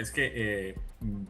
es que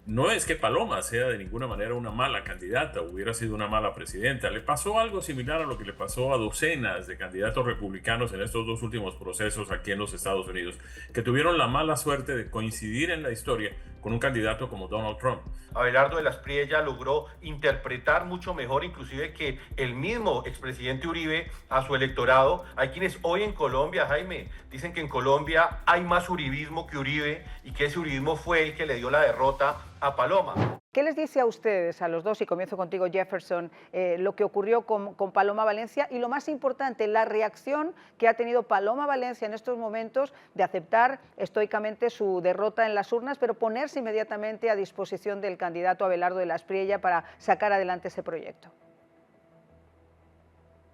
no es que Paloma sea de ninguna manera una mala candidata, hubiera sido una mala presidenta. Le pasó algo similar a lo que le pasó a docenas de candidatos republicanos en estos dos últimos procesos aquí en los Estados Unidos, que tuvieron la mala suerte de coincidir en la historia con un candidato como Donald Trump. Abelardo de la Espriella logró interpretar mucho mejor, inclusive que el mismo expresidente Uribe, a su electorado. Hay quienes hoy en Colombia, Jaime, dicen que en Colombia hay más uribismo que Uribe y que ese uribismo fue el que le dio la derrota a Paloma. ¿Qué les dice a ustedes, a los dos, y comienzo contigo, Jefferson, lo que ocurrió con Paloma Valencia y lo más importante, la reacción que ha tenido Paloma Valencia en estos momentos de aceptar estoicamente su derrota en las urnas, pero ponerse inmediatamente a disposición del candidato Abelardo de la Espriella para sacar adelante ese proyecto?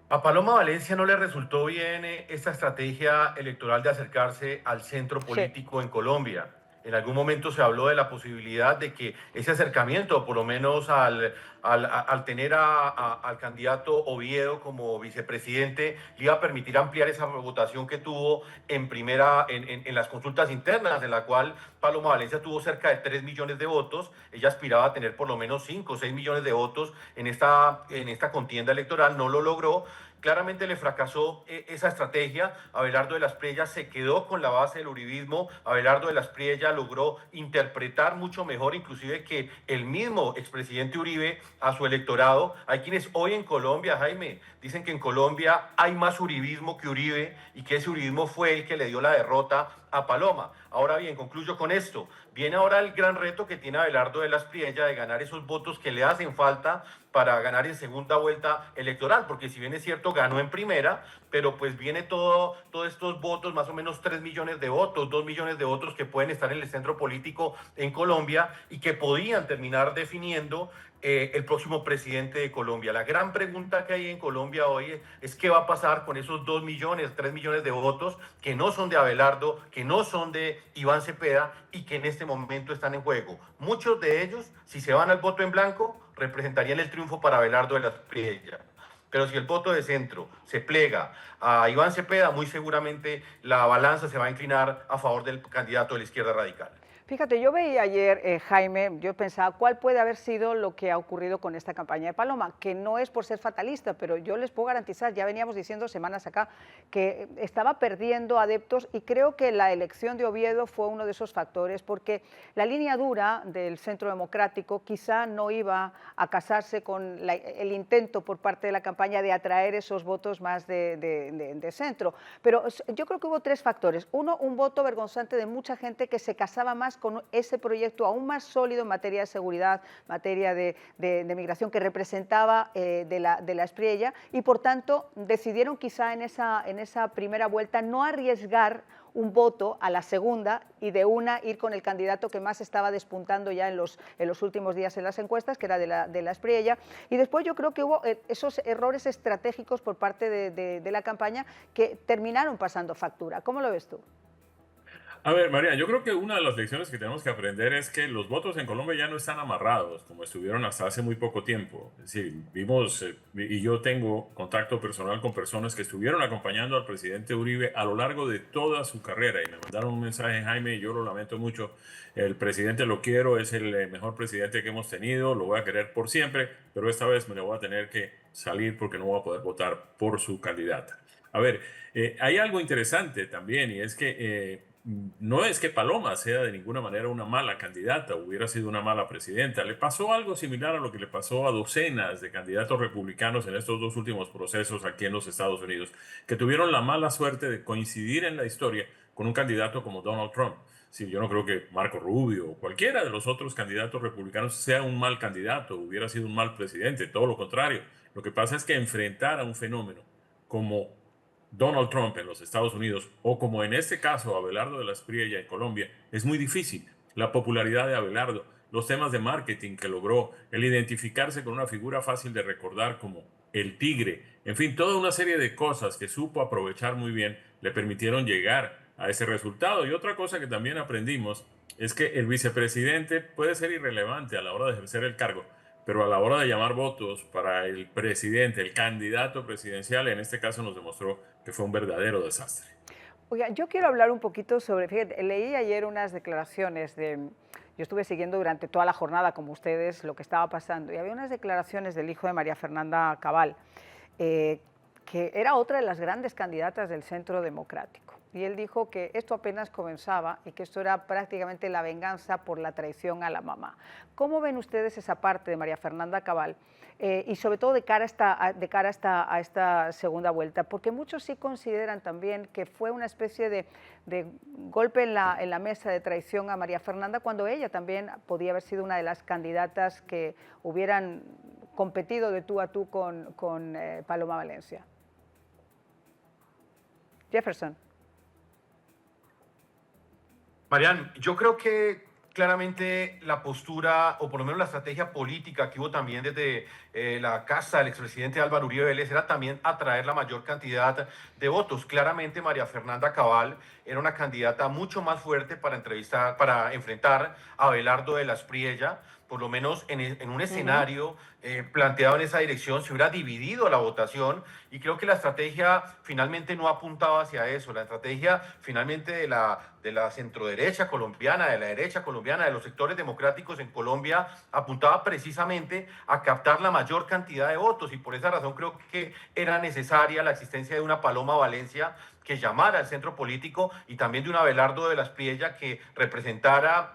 A Paloma Valencia no le resultó bien esta estrategia electoral de acercarse al centro Sí. político en Colombia. En algún momento se habló de la posibilidad de que ese acercamiento, por lo menos al tener al candidato Oviedo como vicepresidente, le iba a permitir ampliar esa votación que tuvo en las consultas internas, en la cual Paloma Valencia tuvo cerca de 3 millones de votos. Ella aspiraba a tener por lo menos 5 o 6 millones de votos en esta contienda electoral, no lo logró. Claramente le fracasó esa estrategia. Abelardo de la Espriella se quedó con la base del uribismo. Abelardo de la Espriella logró interpretar mucho mejor, inclusive que el mismo expresidente Uribe, a su electorado. Hay quienes hoy en Colombia, Jaime, dicen que en Colombia hay más uribismo que Uribe y que ese uribismo fue el que le dio la derrota a Paloma. Ahora bien, concluyo con esto. Viene ahora el gran reto que tiene Abelardo de la Espriella de ganar esos votos que le hacen falta para ganar en segunda vuelta electoral, porque si bien es cierto, ganó en primera, pero pues viene todos estos votos, más o menos 3 millones de votos, 2 millones de votos que pueden estar en el centro político en Colombia y que podían terminar definiendo el próximo presidente de Colombia. La gran pregunta que hay en Colombia hoy es qué va a pasar con esos 2 millones, 3 millones de votos que no son de Abelardo, que no son de Iván Cepeda y que en este momento están en juego. Muchos de ellos, si se van al voto en blanco, representarían el triunfo para Abelardo de la Espriella. Pero si el voto de centro se plega a Iván Cepeda, muy seguramente la balanza se va a inclinar a favor del candidato de la izquierda radical. Fíjate, yo veía ayer, Jaime, yo pensaba cuál puede haber sido lo que ha ocurrido con esta campaña de Paloma, que no es por ser fatalista, pero yo les puedo garantizar, ya veníamos diciendo semanas acá, que estaba perdiendo adeptos y creo que la elección de Oviedo fue uno de esos factores, porque la línea dura del Centro Democrático quizá no iba a casarse con el intento por parte de la campaña de atraer esos votos más de centro. Pero yo creo que hubo tres factores. Uno, un voto vergonzante de mucha gente que se casaba más con ese proyecto aún más sólido en materia de seguridad, materia de migración que representaba de la Espriella y por tanto decidieron quizá en esa primera vuelta no arriesgar un voto a la segunda y de una ir con el candidato que más estaba despuntando ya en los últimos días en las encuestas, que era de la Espriella. Y después yo creo que hubo esos errores estratégicos por parte de la campaña que terminaron pasando factura. ¿Cómo lo ves tú? A ver, María, yo creo que una de las lecciones que tenemos que aprender es que los votos en Colombia ya no están amarrados como estuvieron hasta hace muy poco tiempo. Es decir, vimos, y yo tengo contacto personal con personas que estuvieron acompañando al presidente Uribe a lo largo de toda su carrera y me mandaron un mensaje, Jaime, y yo lo lamento mucho, el presidente lo quiero, es el mejor presidente que hemos tenido, lo voy a querer por siempre, pero esta vez me lo voy a tener que salir porque no voy a poder votar por su candidata. A ver, hay algo interesante también y es que no es que Paloma sea de ninguna manera una mala candidata, hubiera sido una mala presidenta. Le pasó algo similar a lo que le pasó a docenas de candidatos republicanos en estos dos últimos procesos aquí en los Estados Unidos, que tuvieron la mala suerte de coincidir en la historia con un candidato como Donald Trump. Sí, yo no creo que Marco Rubio o cualquiera de los otros candidatos republicanos sea un mal candidato, hubiera sido un mal presidente, todo lo contrario. Lo que pasa es que enfrentar a un fenómeno como Donald Trump en los Estados Unidos o como en este caso Abelardo de la Espriella en Colombia es muy difícil. La popularidad de Abelardo, los temas de marketing que logró, el identificarse con una figura fácil de recordar como el tigre, en fin, toda una serie de cosas que supo aprovechar muy bien le permitieron llegar a ese resultado. Y otra cosa que también aprendimos es que el vicepresidente puede ser irrelevante a la hora de ejercer el cargo, pero a la hora de llamar votos para el presidente, el candidato presidencial, en este caso nos demostró que fue un verdadero desastre. Oiga, yo quiero hablar un poquito sobre, fíjate, leí ayer unas declaraciones yo estuve siguiendo durante toda la jornada, como ustedes, lo que estaba pasando, y había unas declaraciones del hijo de María Fernanda Cabal, que era otra de las grandes candidatas del Centro Democrático. Y él dijo que esto apenas comenzaba y que esto era prácticamente la venganza por la traición a la mamá. ¿Cómo ven ustedes esa parte de María Fernanda Cabal? Y sobre todo de cara a esta segunda vuelta, porque muchos sí consideran también que fue una especie de golpe en la mesa de traición a María Fernanda, cuando ella también podía haber sido una de las candidatas que hubieran competido de tú a tú con Paloma Valencia. Jefferson. Marian, yo creo que claramente la postura, o por lo menos la estrategia política que hubo también desde la casa del expresidente Álvaro Uribe Vélez, era también atraer la mayor cantidad de votos. Claramente María Fernanda Cabal era una candidata mucho más fuerte para enfrentar a Abelardo de las Priella. Por lo menos en un escenario planteado en esa dirección, se hubiera dividido la votación, y creo que la estrategia finalmente no apuntaba hacia eso. La estrategia finalmente de la centroderecha colombiana, de la derecha colombiana, de los sectores democráticos en Colombia, apuntaba precisamente a captar la mayor cantidad de votos, y por esa razón creo que era necesaria la existencia de una Paloma Valencia que llamara al centro político, y también de un Abelardo de las Priella que representara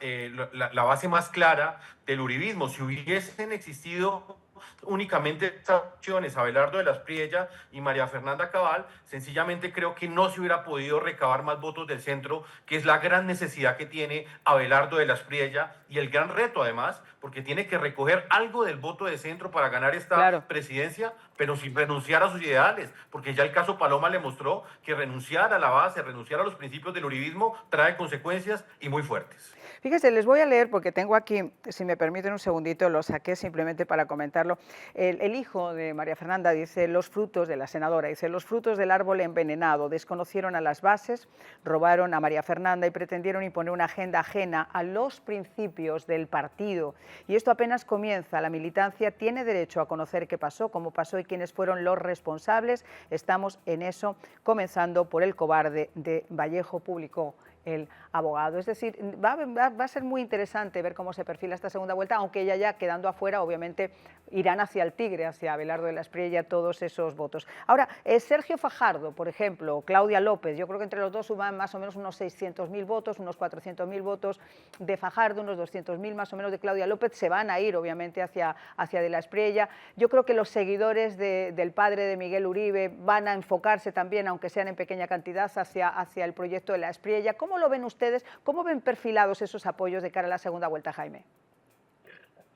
la base más clara del uribismo. Si hubiesen existido únicamente estas opciones, Abelardo de las Priella y María Fernanda Cabal, sencillamente creo que no se hubiera podido recabar más votos del centro, que es la gran necesidad que tiene Abelardo de las Priella, y el gran reto además, porque tiene que recoger algo del voto de centro para ganar esta presidencia, pero sin renunciar a sus ideales, porque ya el caso Paloma le mostró que renunciar a la base, renunciar a los principios del uribismo trae consecuencias, y muy fuertes. Fíjense, les voy a leer porque tengo aquí, si me permiten un segundito, lo saqué simplemente para comentarlo. El hijo de María Fernanda dice, los frutos de la senadora, dice, los frutos del árbol envenenado desconocieron a las bases, robaron a María Fernanda y pretendieron imponer una agenda ajena a los principios del partido. Y esto apenas comienza. La militancia tiene derecho a conocer qué pasó, cómo pasó y quiénes fueron los responsables. Estamos en eso, comenzando por el cobarde de Vallejo, publicó el abogado. Es decir, va a ser muy interesante ver cómo se perfila esta segunda vuelta, aunque ella ya quedando afuera, obviamente irán hacia el Tigre, hacia Abelardo de las Priella, todos esos votos. Ahora, Sergio Fajardo, por ejemplo, Claudia López, yo creo que entre los dos suman más o menos unos 600.000 votos, unos 400.000 votos de Fajardo, unos 200.000 más o menos de Claudia López, se van a ir obviamente hacia de las Priella. Yo creo que los seguidores del padre de Miguel Uribe van a enfocarse también, aunque sean en pequeña cantidad, hacia el proyecto de las Priella. ¿Cómo lo ven ustedes? ¿Cómo ven perfilados esos apoyos de cara a la segunda vuelta, Jaime?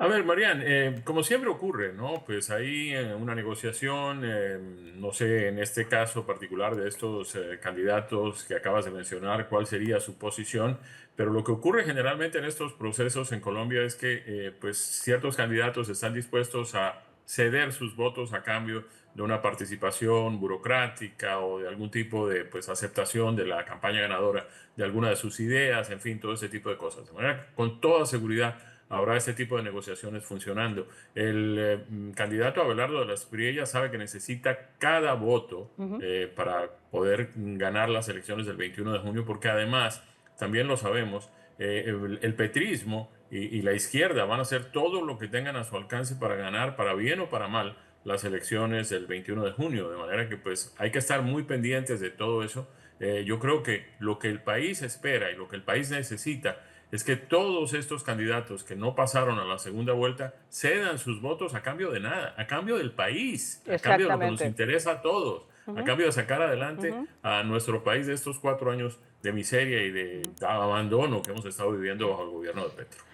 A ver, Marian, como siempre ocurre, ¿no? Pues hay una negociación, no sé, en este caso particular de estos candidatos que acabas de mencionar, cuál sería su posición, pero lo que ocurre generalmente en estos procesos en Colombia es que pues ciertos candidatos están dispuestos a ceder sus votos a cambio de una participación burocrática o de algún tipo de pues, aceptación de la campaña ganadora de alguna de sus ideas, en fin, todo ese tipo de cosas. De manera que con toda seguridad habrá este tipo de negociaciones funcionando. El candidato Abelardo de las Priella sabe que necesita cada voto para poder ganar las elecciones del 21 de junio, porque además, también lo sabemos, el petrismo y la izquierda van a hacer todo lo que tengan a su alcance para ganar, para bien o para mal, las elecciones del 21 de junio, de manera que pues hay que estar muy pendientes de todo eso. Yo creo que lo que el país espera y lo que el país necesita es que todos estos candidatos que no pasaron a la segunda vuelta cedan sus votos a cambio de nada, a cambio del país, a cambio de lo que nos interesa a todos, a cambio de sacar adelante a nuestro país de estos 4 años de miseria y de abandono que hemos estado viviendo bajo el gobierno de Petro.